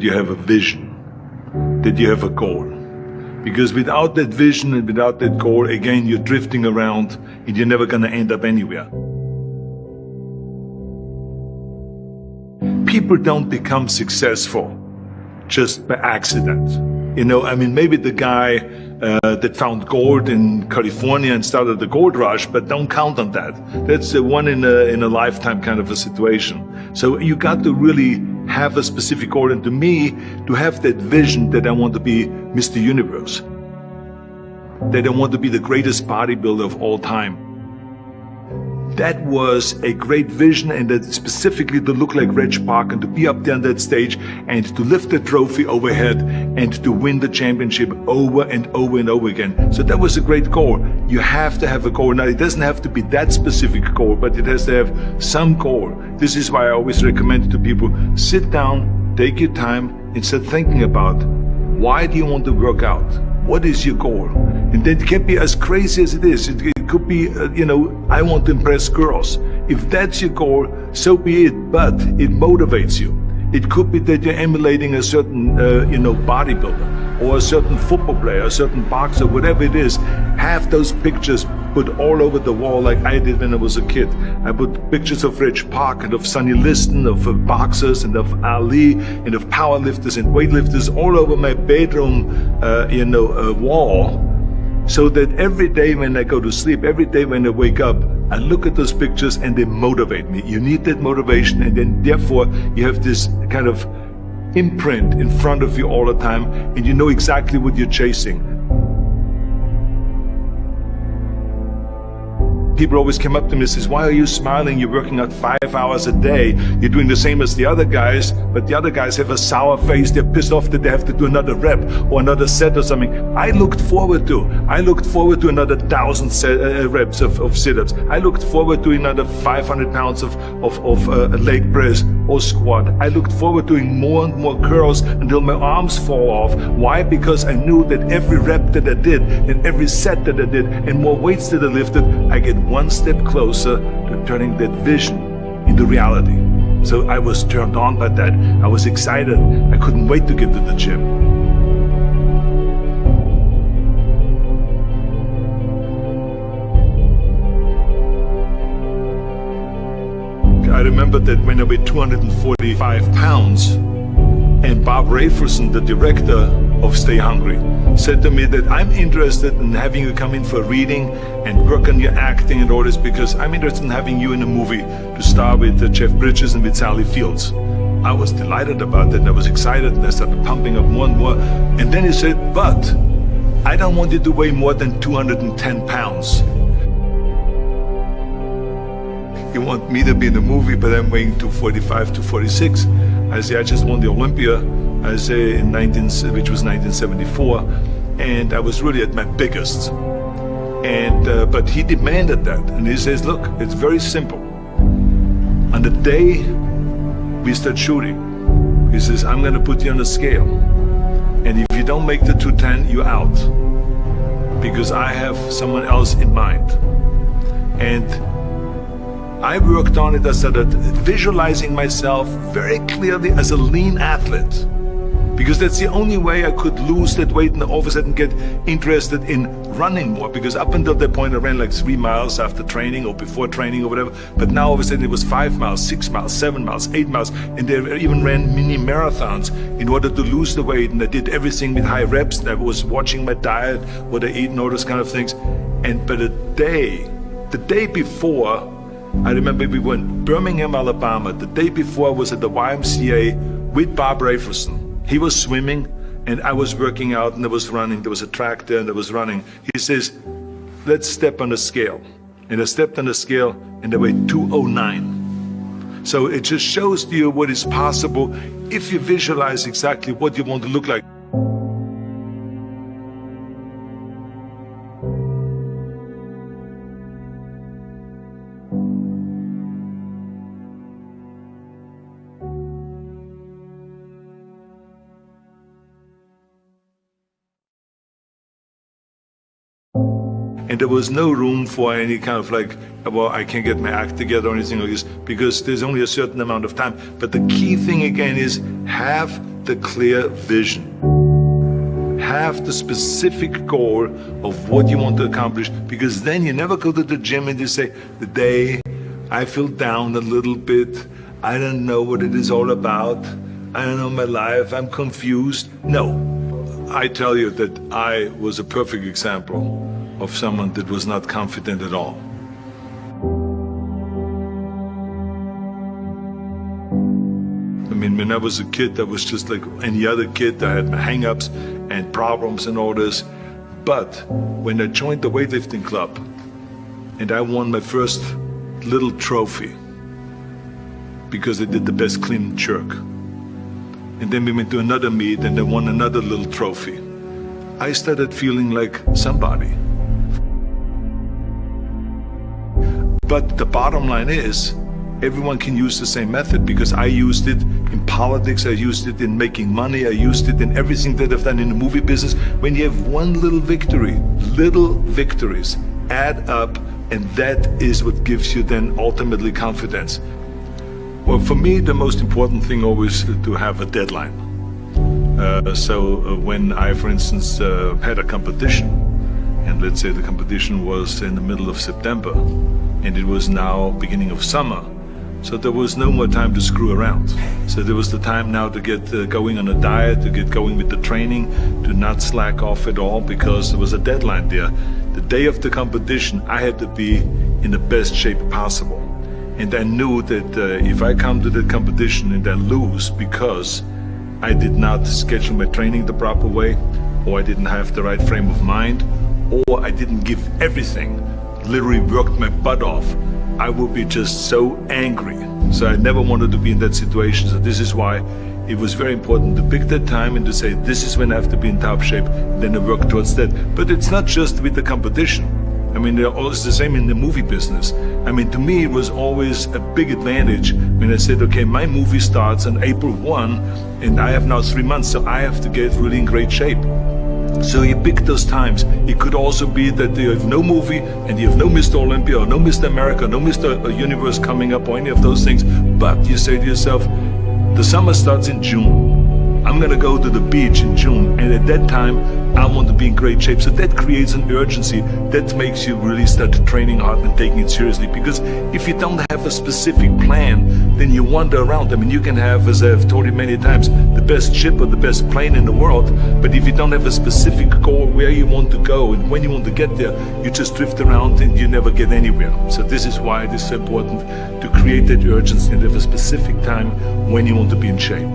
you have a vision, that you have a goal. Because without that vision and without that goal, again, you're drifting around and you're never going to end up anywhere. People don't become successful just by accident. You know, I mean, maybe the guy that found gold in California and started the gold rush, but don't count on that. That's the one in a lifetime kind of a situation. So you got to really have a specific goal, and to me, to have that vision that I want to be Mr. Universe, that I want to be the greatest bodybuilder of all time. That was a great vision, and that specifically to look like Reg Park and to be up there on that stage and to lift the trophy overhead and to win the championship over and over and over again. So that was a great goal. You have to have a goal. Now, it doesn't have to be that specific goal, but it has to have some goal. This is why I always recommend to people, sit down, take your time, and start thinking about, why do you want to work out? What is your goal? And that can be as crazy as it is. It could be, I want to impress girls. If that's your goal, so be it, but it motivates you. It could be that you're emulating a certain, bodybuilder or a certain football player, a certain boxer, whatever it is. Have those pictures put all over the wall like I did when I was a kid. I put pictures of Reg Park and of Sonny Liston, of boxers and of Ali and of powerlifters and weightlifters all over my bedroom, wall. So that every day when I go to sleep, every day when I wake up, I look at those pictures and they motivate me. You need that motivation, and then therefore you have this kind of imprint in front of you all the time, and you know exactly what you're chasing. People always come up to me and says, why are you smiling? You're working out 5 hours a day. You're doing the same as the other guys, but the other guys have a sour face. They're pissed off that they have to do another rep or another set or something. I looked forward to another 1,000 reps of sit-ups. I looked forward to another 500 pounds of leg press or squat. I looked forward to doing more and more curls until my arms fall off. Why? Because I knew that every rep that I did and every set that I did and more weights that I lifted, I get one step closer to turning that vision into reality. So I was turned on by that. I was excited. I couldn't wait to get to the gym. I remember that when I weighed 245 pounds, and Bob Raferson, the director of Stay Hungry, said to me that I'm interested in having you come in for a reading and work on your acting and all this, because I'm interested in having you in a movie to star with Jeff Bridges and with Sally Fields. I was delighted about that, and I was excited, and I started pumping up more and more. And then he said, but I don't want you to weigh more than 210 pounds. You want me to be in the movie, but I'm weighing 245, 246. I say, I just won the Olympia, I say, which was 1974, and I was really at my biggest. And but he demanded that, and he says, look, it's very simple. On the day we start shooting, he says, I'm going to put you on a scale, and if you don't make the 210, you're out, because I have someone else in mind. And I worked on it. I started visualizing myself very clearly as a lean athlete, because that's the only way I could lose that weight and all of a sudden get interested in running more, because up until that point I ran like 3 miles after training or before training or whatever, but now all of a sudden it was 5 miles, 6 miles, 7 miles, 8 miles, and they even ran mini marathons in order to lose the weight, and I did everything with high reps, and I was watching my diet, what I eat and all those kind of things. But the day before, I remember we were in Birmingham, Alabama. The day before I was at the YMCA with Bob Raferson. He was swimming and I was working out, and I was running. There was a track there and I was running. He says, let's step on the scale. And I stepped on the scale and I weighed 209. So it just shows to you what is possible if you visualize exactly what you want to look like. And there was no room for any kind of like, well, I can't get my act together or anything like this, because there's only a certain amount of time. But the key thing again is have the clear vision. Have the specific goal of what you want to accomplish, because then you never go to the gym and you say, the day I feel down a little bit, I don't know what it is all about, I don't know my life, I'm confused. No, I tell you that I was a perfect example of someone that was not confident at all. I mean, when I was a kid, I was just like any other kid. I had my hang-ups and problems and all this. But when I joined the weightlifting club and I won my first little trophy because I did the best clean and jerk, and then we went to another meet and I won another little trophy, I started feeling like somebody. But the bottom line is, everyone can use the same method, because I used it in politics, I used it in making money, I used it in everything that I've done in the movie business. When you have one little victory, little victories add up, and that is what gives you then ultimately confidence. Well, for me, the most important thing always to have a deadline. So when I, for instance, had a competition, and let's say the competition was in the middle of September, and it was now beginning of summer, so there was no more time to screw around. So there was the time now to get going on a diet, to get going with the training, to not slack off at all, because there was a deadline there. The day of the competition, I had to be in the best shape possible. And I knew that if I come to the competition and I lose because I did not schedule my training the proper way, or I didn't have the right frame of mind, or I didn't give everything, literally worked my butt off, I would be just so angry. So I never wanted to be in that situation. So this is why it was very important to pick that time and to say, this is when I have to be in top shape, then I work towards that. But it's not just with the competition. I mean, it's the same in the movie business. I mean, to me, it was always a big advantage when I said, okay, my movie starts on April 1, and I have now 3 months, so I have to get really in great shape. So you pick those times. It could also be that you have no movie and you have no Mr. Olympia or no Mr. America, no Mr. Universe coming up or any of those things. But you say to yourself, the summer starts in June. I'm going to go to the beach in June, and at that time I want to be in great shape. So that creates an urgency that makes you really start training hard and taking it seriously. Because if you don't have a specific plan, then you wander around. I mean, you can have, as I've told you many times, the best ship or the best plane in the world, but if you don't have a specific goal where you want to go and when you want to get there, you just drift around and you never get anywhere. So this is why it is so important to create that urgency and have a specific time when you want to be in shape.